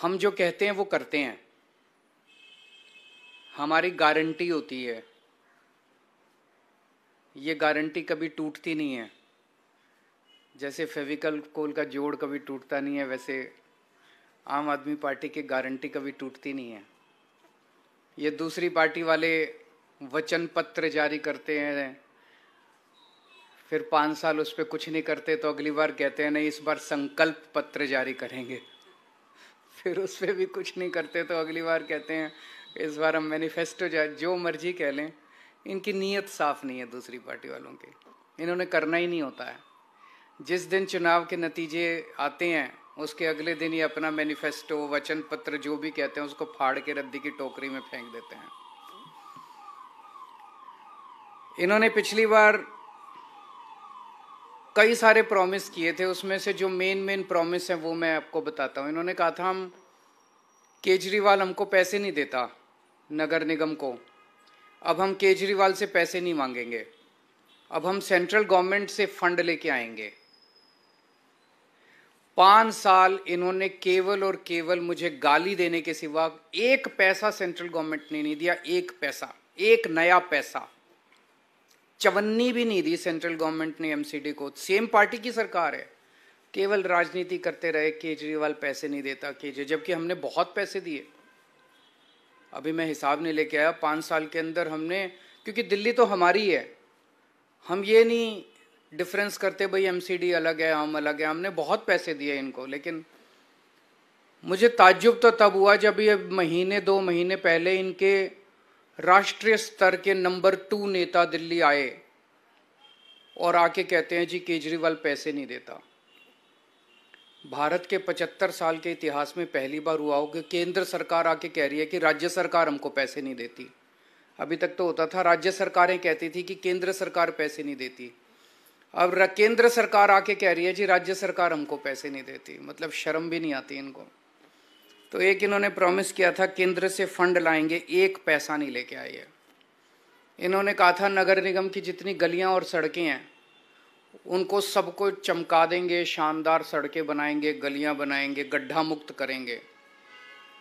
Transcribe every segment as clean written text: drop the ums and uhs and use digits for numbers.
हम जो कहते हैं वो करते हैं, हमारी गारंटी होती है। ये गारंटी कभी टूटती नहीं है। जैसे फेविकल कोल का जोड़ कभी टूटता नहीं है, वैसे आम आदमी पार्टी की गारंटी कभी टूटती नहीं है। ये दूसरी पार्टी वाले वचन पत्र जारी करते हैं, फिर 5 साल उस पर कुछ नहीं करते, तो अगली बार कहते हैं नहीं इस बार संकल्प पत्र जारी करेंगे। फिर उस पर भी कुछ नहीं करते, तो अगली बार कहते हैं इस बार हम मैनिफेस्टो जो मर्जी कह लें। इनकी नीयत साफ नहीं है दूसरी पार्टी वालों की, इन्होंने करना ही नहीं होता है। जिस दिन चुनाव के नतीजे आते हैं उसके अगले दिन ही अपना मैनिफेस्टो, वचन पत्र जो भी कहते हैं उसको फाड़ के रद्दी की टोकरी में फेंक देते हैं। इन्होंने पिछली बार कई सारे प्रॉमिस किए थे, उसमें से जो मेन प्रॉमिस है वो मैं आपको बताता हूँ। इन्होंने कहा था हम केजरीवाल हमको पैसे नहीं देता नगर निगम को, अब हम केजरीवाल से पैसे नहीं मांगेंगे, अब हम सेंट्रल गवर्नमेंट से फंड लेके आएंगे। 5 साल इन्होंने केवल और केवल मुझे गाली देने के सिवा एक पैसा सेंट्रल गवर्नमेंट ने नहीं दिया, एक पैसा, एक नया पैसा, चवन्नी भी नहीं दी सेंट्रल गवर्नमेंट ने एमसीडी को। सेम पार्टी की सरकार है, केवल राजनीति करते रहे केजरीवाल पैसे नहीं देता जबकि हमने बहुत पैसे दिए। अभी मैं हिसाब नहीं लेके आया, 5 साल के अंदर हमने, क्योंकि दिल्ली तो हमारी है, हम ये नहीं डिफरेंस करते भाई एमसीडी अलग है हम अलग है, हमने बहुत पैसे दिए इनको। लेकिन मुझे ताज्जुब तो तब हुआ जब ये महीने 2 महीने पहले इनके राष्ट्रीय स्तर के नंबर 2 नेता दिल्ली आए और आके कहते हैं जी केजरीवाल पैसे नहीं देता। भारत के 75 साल के इतिहास में पहली बार हुआ हो कि केंद्र सरकार आके कह रही है कि राज्य सरकार हमको पैसे नहीं देती। अभी तक तो होता था राज्य सरकारें कहती थी कि केंद्र सरकार पैसे नहीं देती, अब केंद्र सरकार आके कह रही है जी राज्य सरकार हमको पैसे नहीं देती। मतलब शर्म भी नहीं आती इनको। तो एक इन्होंने प्रॉमिस किया था केंद्र से फंड लाएंगे, एक पैसा नहीं लेके आए हैं। इन्होंने कहा था नगर निगम की जितनी गलियां और सड़कें हैं उनको सबको चमका देंगे, शानदार सड़कें बनाएंगे, गलियां बनाएंगे, गड्ढा मुक्त करेंगे।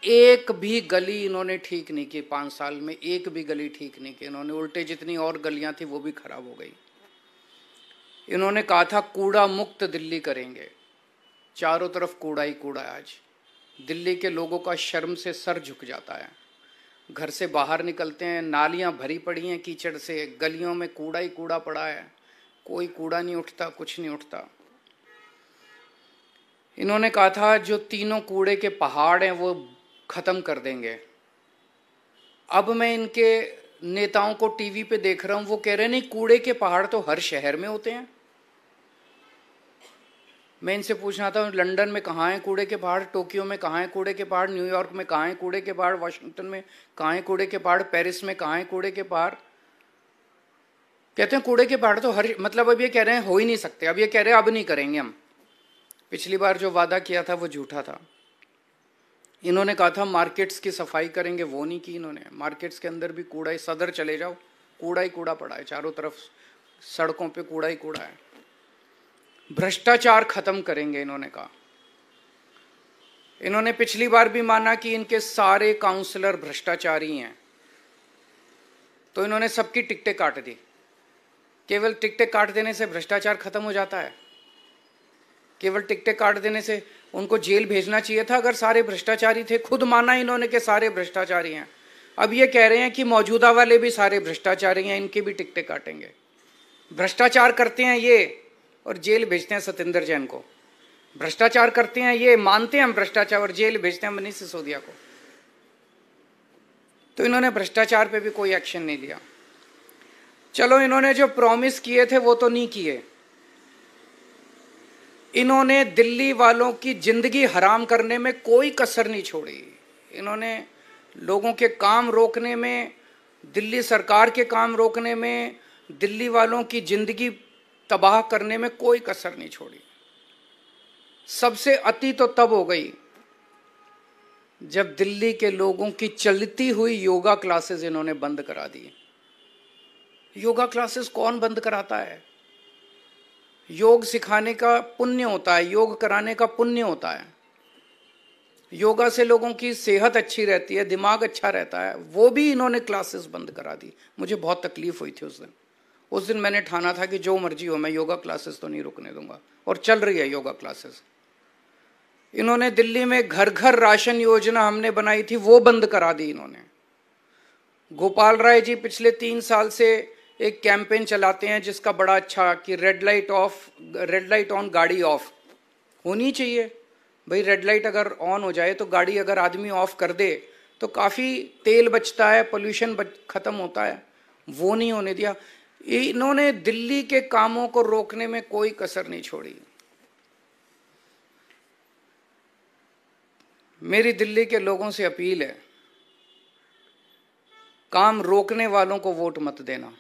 एक भी गली इन्होंने ठीक नहीं की 5 साल में, एक भी गली ठीक नहीं की इन्होंने, उल्टे जितनी और गलियां थी वो भी खराब हो गई। इन्होंने कहा था कूड़ा मुक्त दिल्ली करेंगे, चारों तरफ कूड़ा ही कूड़ा है। आज दिल्ली के लोगों का शर्म से सर झुक जाता है। घर से बाहर निकलते हैं, नालियां भरी पड़ी हैं कीचड़ से, गलियों में कूड़ा ही कूड़ा पड़ा है, कोई कूड़ा नहीं उठता, कुछ नहीं उठता। इन्होंने कहा था जो 3 कूड़े के पहाड़ हैं वो खत्म कर देंगे। अब मैं इनके नेताओं को टीवी पे देख रहा हूं, वो कह रहे हैं नहीं कूड़े के पहाड़ तो हर शहर में होते हैं। मैं इनसे पूछना था लंदन में कहाँ है कूड़े के पहाड़, टोक्यो में कहाँ है कूड़े के पहाड़, न्यूयॉर्क में कहाँ है कूड़े के पहाड़, वाशिंगटन में कहाँ है कूड़े के पहाड़, पेरिस में कहाँ है कूड़े के पहाड़। कहते हैं कूड़े के पहाड़ तो हर, मतलब अब ये कह रहे हैं हो ही नहीं सकते, अब ये कह रहे हैं अब नहीं करेंगे हम। पिछली बार जो वादा किया था वो झूठा था। इन्होंने कहा था मार्केट्स की सफाई करेंगे, वो नहीं की इन्होंने। मार्केट्स के अंदर भी कूड़ा ही, सदर चले जाओ कूड़ा ही कूड़ा पड़ा है, चारों तरफ सड़कों पे कूड़ा ही कूड़ा है। भ्रष्टाचार खत्म करेंगे इन्होंने कहा। इन्होंने पिछली बार भी माना कि इनके सारे काउंसलर भ्रष्टाचारी हैं, तो इन्होंने सबकी टिकटें काट दी। केवल टिकटें काट देने से भ्रष्टाचार खत्म हो जाता है? केवल टिकटें काट देने से उनको जेल भेजना चाहिए था अगर सारे भ्रष्टाचारी थे। खुद माना इन्होंने कि सारे भ्रष्टाचारी हैं, अब ये कह रहे हैं कि मौजूदा वाले भी सारे भ्रष्टाचारी हैं, इनकी भी टिकटें काटेंगे। भ्रष्टाचार करते हैं ये और जेल भेजते हैं सत्येंद्र जैन को। भ्रष्टाचार करते हैं ये, मानते हैं हम भ्रष्टाचार, और जेल भेजते हैं मनीष सिसोदिया को। तो इन्होंने भ्रष्टाचार पे भी कोई एक्शन नहीं लिया। चलो इन्होंने जो प्रॉमिस किए थे वो तो नहीं किए। इन्होंने दिल्ली वालों की जिंदगी हराम करने में कोई कसर नहीं छोड़ी। इन्होंने लोगों के काम रोकने में, दिल्ली सरकार के काम रोकने में, दिल्ली वालों की जिंदगी तबाह करने में कोई कसर नहीं छोड़ी। सबसे अति तो तब हो गई जब दिल्ली के लोगों की चलती हुई योगा क्लासेस इन्होंने बंद करा दी। योगा क्लासेस कौन बंद कराता है? योग सिखाने का पुण्य होता है, योग कराने का पुण्य होता है। योगा से लोगों की सेहत अच्छी रहती है, दिमाग अच्छा रहता है, वो भी इन्होंने क्लासेस बंद करा दी। मुझे बहुत तकलीफ हुई थी उस दिन मैंने ठाना था कि जो मर्जी हो मैं योगा क्लासेस तो नहीं रुकने दूंगा, और चल रही है योगा क्लासेस। इन्होंने दिल्ली में घर घर राशन योजना हमने बनाई थी, वो बंद करा दी इन्होंने। गोपाल राय जी पिछले 3 साल से एक कैंपेन चलाते हैं जिसका बड़ा अच्छा कि रेड लाइट ऑन गाड़ी ऑफ होनी चाहिए। भाई रेड लाइट अगर ऑन हो जाए तो गाड़ी अगर आदमी ऑफ कर दे तो काफ़ी तेल बचता है, पोल्यूशन खत्म होता है, वो नहीं होने दिया। इन्होंने दिल्ली के कामों को रोकने में कोई कसर नहीं छोड़ी। मेरी दिल्ली के लोगों से अपील है, काम रोकने वालों को वोट मत देना,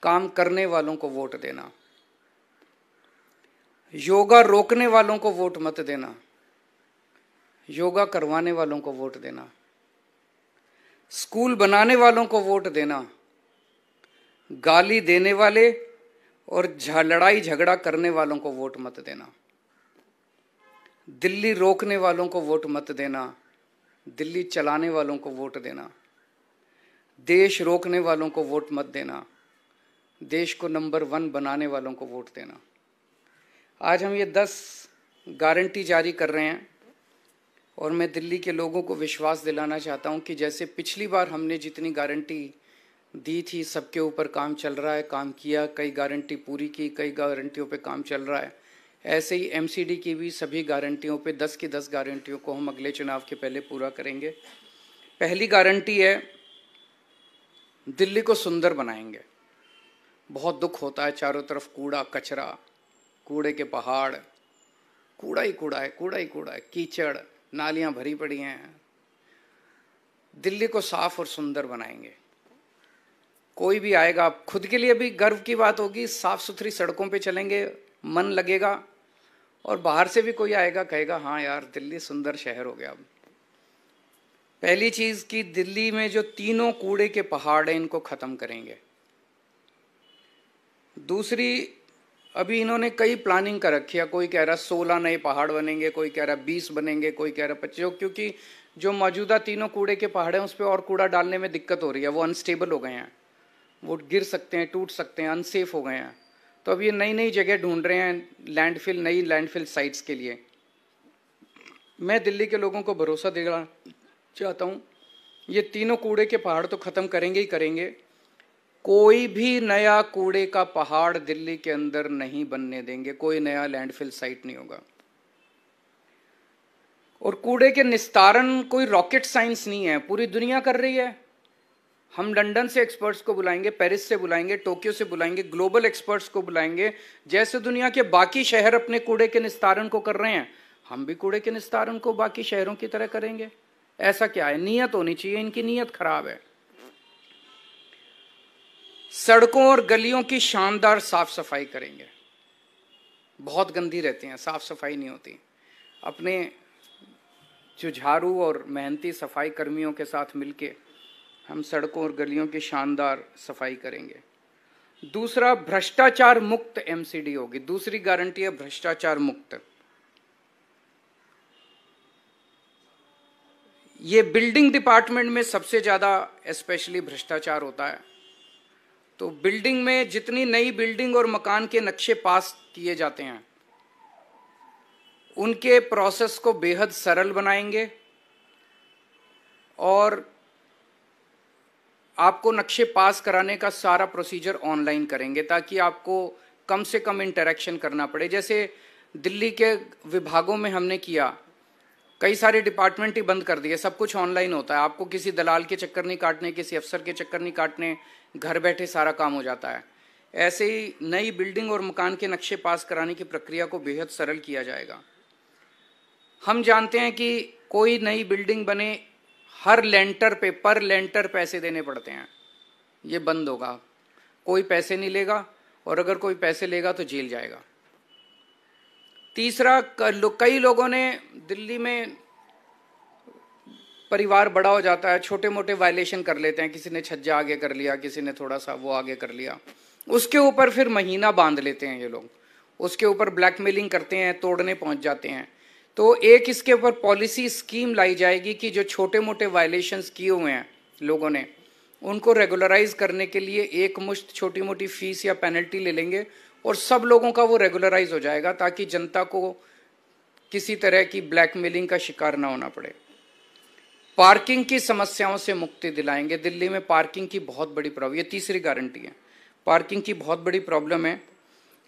काम करने वालों को वोट देना। योगा रोकने वालों को वोट मत देना, योगा करवाने वालों को वोट देना। स्कूल बनाने वालों को वोट देना, गाली देने वाले और लड़ाई झगड़ा करने वालों को वोट मत देना। दिल्ली रोकने वालों को वोट मत देना, दिल्ली चलाने वालों को वोट देना। देश रोकने वालों को वोट मत देना, देश को नंबर 1 बनाने वालों को वोट देना। आज हम ये 10 गारंटी जारी कर रहे हैं और मैं दिल्ली के लोगों को विश्वास दिलाना चाहता हूं कि जैसे पिछली बार हमने जितनी गारंटी दी थी सबके ऊपर काम चल रहा है, काम किया, कई गारंटी पूरी की, कई गारंटियों पे काम चल रहा है। ऐसे ही एमसीडी की भी सभी गारंटियों पे 10 की 10 गारंटियों को हम अगले चुनाव के पहले पूरा करेंगे। पहली गारंटी है, दिल्ली को सुंदर बनाएंगे। बहुत दुख होता है, चारों तरफ कूड़ा कचरा, कूड़े के पहाड़, कूड़ा ही कूड़ा है, कूड़ा ही कूड़ा है, कीचड़, नालियां भरी पड़ी हैं। दिल्ली को साफ और सुंदर बनाएंगे। कोई भी आएगा, खुद के लिए भी गर्व की बात होगी, साफ सुथरी सड़कों पे चलेंगे, मन लगेगा, और बाहर से भी कोई आएगा कहेगा हाँ यार दिल्ली सुंदर शहर हो गया। अब पहली चीज कि दिल्ली में जो तीनों कूड़े के पहाड़ हैं इनको खत्म करेंगे। दूसरी, अभी इन्होंने कई प्लानिंग कर रखी है, कोई कह रहा 16 नए पहाड़ बनेंगे, कोई कह रहा 20 बनेंगे, कोई कह रहा 25, क्योंकि जो मौजूदा तीनों कूड़े के पहाड़ हैं उस पर और कूड़ा डालने में दिक्कत हो रही है, वो अनस्टेबल हो गए हैं, वो गिर सकते हैं, टूट सकते हैं, अनसेफ हो गए हैं। तो अब ये नई नई जगह ढूंढ रहे हैं लैंडफिल, नई लैंडफिल साइट्स के लिए। मैं दिल्ली के लोगों को भरोसा दिलाना चाहता हूँ, ये तीनों कूड़े के पहाड़ तो खत्म करेंगे ही करेंगे, कोई भी नया कूड़े का पहाड़ दिल्ली के अंदर नहीं बनने देंगे, कोई नया लैंडफिल साइट नहीं होगा। और कूड़े के निस्तारण कोई रॉकेट साइंस नहीं है, पूरी दुनिया कर रही है। हम लंदन से एक्सपर्ट्स को बुलाएंगे, पेरिस से बुलाएंगे, टोक्यो से बुलाएंगे, ग्लोबल एक्सपर्ट्स को बुलाएंगे। जैसे दुनिया के बाकी शहर अपने कूड़े के निस्तारण को कर रहे हैं, हम भी कूड़े के निस्तारण को बाकी शहरों की तरह करेंगे। ऐसा क्या है, नीयत होनी चाहिए, इनकी नीयत खराब है। सड़कों और गलियों की शानदार साफ सफाई करेंगे, बहुत गंदी रहती हैं, साफ सफाई नहीं होती। अपने जो झाड़ू और मेहनती सफाई कर्मियों के साथ मिलके हम सड़कों और गलियों की शानदार सफाई करेंगे। दूसरा, भ्रष्टाचार मुक्त एमसीडी होगी। दूसरी गारंटी है भ्रष्टाचार मुक्त। ये बिल्डिंग डिपार्टमेंट में सबसे ज्यादा स्पेशली भ्रष्टाचार होता है। तो बिल्डिंग में जितनी नई बिल्डिंग और मकान के नक्शे पास किए जाते हैं उनके प्रोसेस को बेहद सरल बनाएंगे और आपको नक्शे पास कराने का सारा प्रोसीजर ऑनलाइन करेंगे ताकि आपको कम से कम इंटरेक्शन करना पड़े। जैसे दिल्ली के विभागों में हमने किया, कई सारे डिपार्टमेंट ही बंद कर दिए, सब कुछ ऑनलाइन होता है, आपको किसी दलाल के चक्कर नहीं काटने, किसी अफसर के चक्कर नहीं काटने, घर बैठे सारा काम हो जाता है। ऐसे ही नई बिल्डिंग और मकान के नक्शे पास कराने की प्रक्रिया को बेहद सरल किया जाएगा। हम जानते हैं कि कोई नई बिल्डिंग बने हर लेंटर पे पर लेंटर पैसे देने पड़ते हैं, ये बंद होगा, कोई पैसे नहीं लेगा और अगर कोई पैसे लेगा तो जेल जाएगा। तीसरा, कई लोगों ने दिल्ली में परिवार बड़ा हो जाता है, छोटे मोटे वायलेशन कर लेते हैं, किसी ने छज्जा आगे कर लिया, किसी ने थोड़ा सा वो आगे कर लिया, उसके ऊपर फिर महीना बांध लेते हैं ये लोग, उसके ऊपर ब्लैकमेलिंग करते हैं, तोड़ने पहुंच जाते हैं। तो एक इसके ऊपर पॉलिसी स्कीम लाई जाएगी कि जो छोटे मोटे वायलेशंस किए हुए हैं लोगों ने, उनको रेगुलराइज करने के लिए एक मुश्त छोटी मोटी फीस या पेनल्टी ले लेंगे और सब लोगों का वो रेगुलराइज हो जाएगा, ताकि जनता को किसी तरह की ब्लैकमेलिंग का शिकार ना होना पड़े। पार्किंग की समस्याओं से मुक्ति दिलाएंगे। दिल्ली में पार्किंग की बहुत बड़ी प्रॉब्लम, ये तीसरी गारंटी है, पार्किंग की बहुत बड़ी प्रॉब्लम है,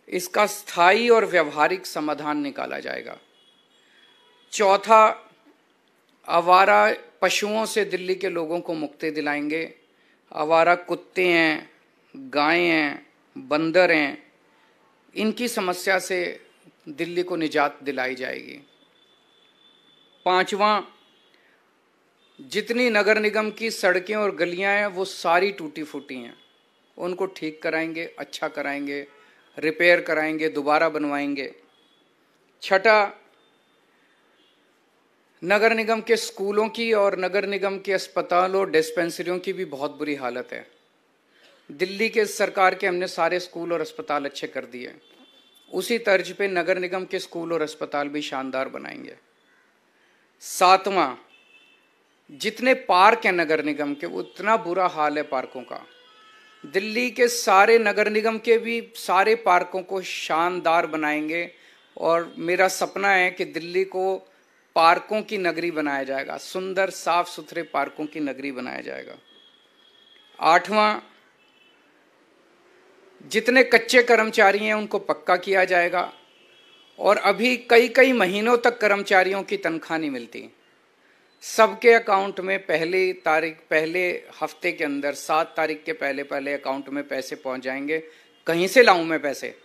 इसका स्थायी और व्यवहारिक समाधान निकाला जाएगा। चौथा, आवारा पशुओं से दिल्ली के लोगों को मुक्ति दिलाएंगे। आवारा कुत्ते हैं, गायें हैं, बंदर हैं, इनकी समस्या से दिल्ली को निजात दिलाई जाएगी। पांचवा, जितनी नगर निगम की सड़कें और गलियां हैं वो सारी टूटी फूटी हैं, उनको ठीक कराएंगे, अच्छा कराएंगे, रिपेयर कराएंगे, दोबारा बनवाएंगे। छठा, नगर निगम के स्कूलों की और नगर निगम के अस्पतालों डिस्पेंसरियों की भी बहुत बुरी हालत है। दिल्ली के सरकार के हमने सारे स्कूल और अस्पताल अच्छे कर दिए, उसी तर्ज पे नगर निगम के स्कूल और अस्पताल भी शानदार बनाएंगे। सातवां, जितने पार्क हैं नगर निगम के, उतना बुरा हाल है पार्कों का। दिल्ली के सारे नगर निगम के भी सारे पार्कों को शानदार बनाएंगे और मेरा सपना है कि दिल्ली को पार्कों की नगरी बनाया जाएगा, सुंदर साफ सुथरे पार्कों की नगरी बनाया जाएगा। आठवां, जितने कच्चे कर्मचारी हैं उनको पक्का किया जाएगा और अभी कई कई महीनों तक कर्मचारियों की तनख्वाह नहीं मिलती, सबके अकाउंट में पहले हफ्ते के अंदर 7 तारीख के पहले अकाउंट में पैसे पहुंच जाएंगे। कहीं से लाऊं मैं पैसे,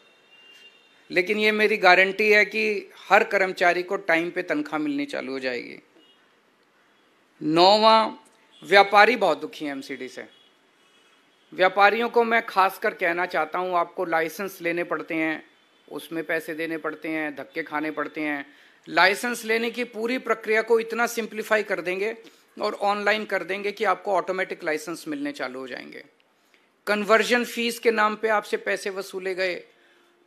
लेकिन ये मेरी गारंटी है कि हर कर्मचारी को टाइम पे तनख्वाह मिलनी चालू हो जाएगी। 9वां, व्यापारी बहुत दुखी हैं एमसीडी से। व्यापारियों को मैं खासकर कहना चाहता हूं, आपको लाइसेंस लेने पड़ते हैं, उसमें पैसे देने पड़ते हैं, धक्के खाने पड़ते हैं। लाइसेंस लेने की पूरी प्रक्रिया को इतना सिंप्लीफाई कर देंगे और ऑनलाइन कर देंगे कि आपको ऑटोमेटिक लाइसेंस मिलने चालू हो जाएंगे। कन्वर्जन फीस के नाम पे आपसे पैसे वसूले गए,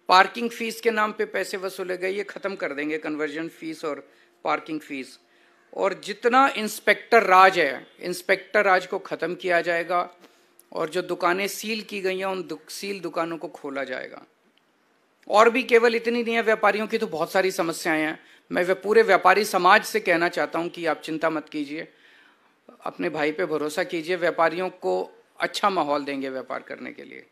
पार्किंग फीस के नाम पे पैसे वसूले गए, ये खत्म कर देंगे कन्वर्जन फीस और पार्किंग फीस। और जितना इंस्पेक्टर राज है, इंस्पेक्टर राज को खत्म किया जाएगा और जो दुकानें सील की गई हैं उन सील दुकानों को खोला जाएगा। और भी केवल इतनी नहीं है, व्यापारियों की तो बहुत सारी समस्याएं हैं। मैं पूरे व्यापारी समाज से कहना चाहता हूं कि आप चिंता मत कीजिए, अपने भाई पे भरोसा कीजिए, व्यापारियों को अच्छा माहौल देंगे व्यापार करने के लिए।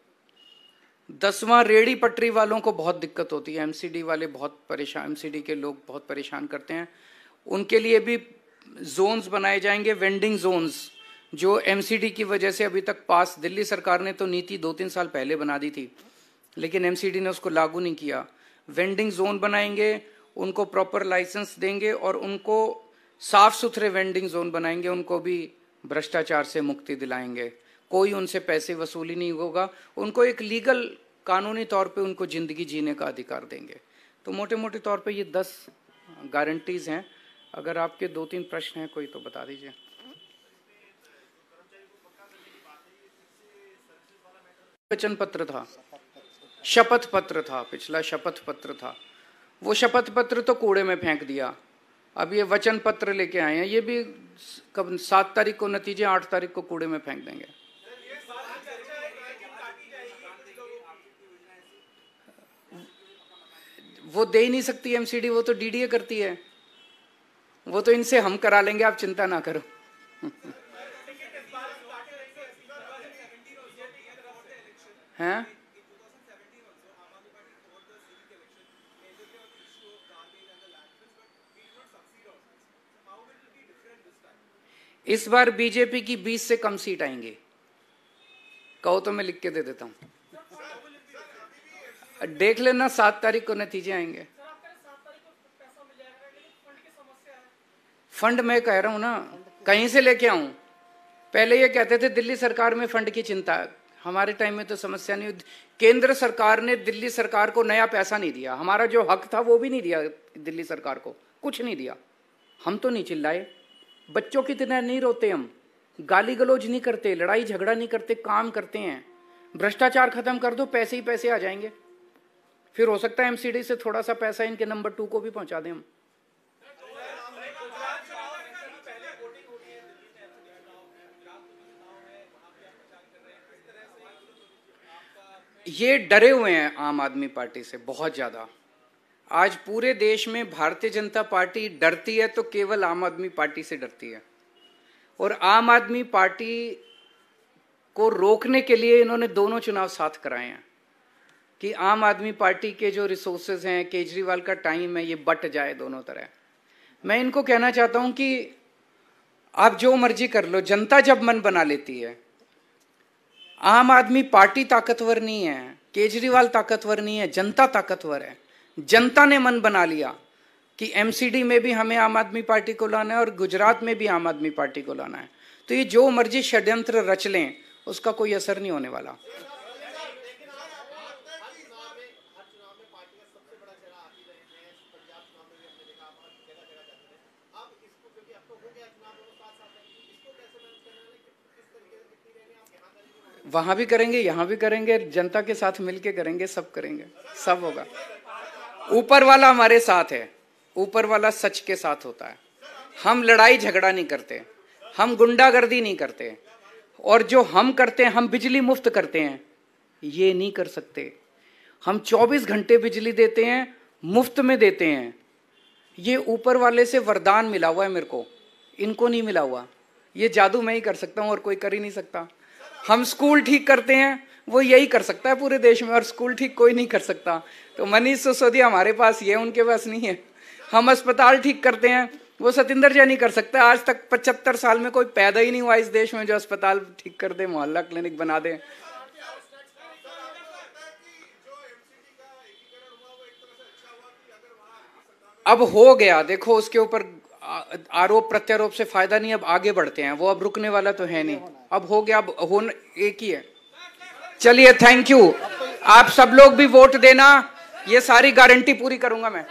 10वां, रेडी पटरी वालों को बहुत दिक्कत होती है, एमसीडी वाले बहुत परेशान, एमसीडी के लोग बहुत परेशान करते हैं, उनके लिए भी जोन्स बनाए जाएंगे, वेंडिंग जोन्स, जो एमसीडी की वजह से अभी तक पास, दिल्ली सरकार ने तो नीति 2-3 साल पहले बना दी थी लेकिन एमसीडी ने उसको लागू नहीं किया। वेंडिंग जोन बनाएंगे, उनको प्रॉपर लाइसेंस देंगे और उनको साफ सुथरे वेंडिंग जोन बनाएंगे, उनको भी भ्रष्टाचार से मुक्ति दिलाएंगे, कोई उनसे पैसे वसूली नहीं होगा, उनको एक लीगल कानूनी तौर पे उनको जिंदगी जीने का अधिकार देंगे। तो मोटे मोटे तौर पे ये 10 गारंटीज हैं। अगर आपके 2-3 प्रश्न हैं कोई तो बता दीजिए। वचन पत्र था, शपथ पत्र था, पिछला शपथ पत्र था, वो शपथ पत्र तो कूड़े में फेंक दिया, अब ये वचन पत्र लेके आए हैं, ये भी कब 7 तारीख को नतीजे, 8 तारीख को कूड़े में फेंक देंगे। वो दे ही नहीं सकती एमसीडी, वो तो डीडीए करती है, वो तो इनसे हम करा लेंगे, आप चिंता ना करो। हैं? इस बार बीजेपी की 20 से कम सीट आएंगी, कहो तो मैं लिख के दे देता हूं, देख लेना 7 तारीख को नतीजे आएंगे। फंड मैं कह रहा हूं ना, कहीं से लेके आऊं? पहले ये कहते थे दिल्ली सरकार में फंड की चिंता है, हमारे टाइम में तो समस्या नहीं। केंद्र सरकार ने दिल्ली सरकार को नया पैसा नहीं दिया, हमारा जो हक था वो भी नहीं दिया दिल्ली सरकार को, कुछ नहीं दिया। हम तो नहीं चिल्लाए, बच्चों की तरह नहीं रोते, हम गाली गलौज नहीं करते, लड़ाई झगड़ा नहीं करते, काम करते हैं। भ्रष्टाचार खत्म कर दो, पैसे ही पैसे आ जाएंगे, फिर हो सकता है एमसीडी से थोड़ा सा पैसा इनके नंबर 2 को भी पहुंचा दें हम। ये डरे हुए हैं आम आदमी पार्टी से बहुत ज्यादा। आज पूरे देश में भारतीय जनता पार्टी डरती है तो केवल आम आदमी पार्टी से डरती है। और आम आदमी पार्टी को रोकने के लिए इन्होंने दोनों चुनाव साथ कराए हैं कि आम आदमी पार्टी के जो रिसोर्सेज हैं, केजरीवाल का टाइम है, ये बट जाए दोनों तरह। मैं इनको कहना चाहता हूं कि आप जो मर्जी कर लो, जनता जब मन बना लेती है। आम आदमी पार्टी ताकतवर नहीं है, केजरीवाल ताकतवर नहीं है, जनता ताकतवर है। जनता ने मन बना लिया कि एमसीडी में भी हमें आम आदमी पार्टी को लाना है और गुजरात में भी आम आदमी पार्टी को लाना है, तो ये जो मर्जी षड्यंत्र रच लें उसका कोई असर नहीं होने वाला। वहां भी करेंगे, यहां भी करेंगे, जनता के साथ मिलके करेंगे, सब करेंगे, सब होगा। ऊपर वाला हमारे साथ है, ऊपर वाला सच के साथ होता है। हम लड़ाई झगड़ा नहीं करते, हम गुंडागर्दी नहीं करते, और जो हम करते हैं, हम बिजली मुफ्त करते हैं, ये नहीं कर सकते। हम 24 घंटे बिजली देते हैं, मुफ्त में देते हैं। ये ऊपर वाले से वरदान मिला हुआ है मेरे को, इनको नहीं मिला हुआ। ये जादू मैं ही कर सकता हूं और कोई कर ही नहीं सकता। हम स्कूल ठीक करते हैं, वो यही कर सकता है पूरे देश में, और स्कूल ठीक कोई नहीं कर सकता। तो मनीष सिसोदिया हमारे पास ये, उनके पास नहीं है। हम अस्पताल ठीक करते हैं, वो सतिंदर जैन नहीं कर सकता। आज तक 75 साल में कोई पैदा ही नहीं हुआ इस देश में जो अस्पताल ठीक कर दे, मोहल्ला क्लिनिक बना दे। अब हो गया, देखो उसके ऊपर आरोप प्रत्यारोप से फायदा नहीं, अब आगे बढ़ते हैं। वो अब रुकने वाला तो है नहीं, अब हो गया, अब होना एक ही है। चलिए, थैंक यू। आप सब लोग भी वोट देना, ये सारी गारंटी पूरी करूंगा मैं।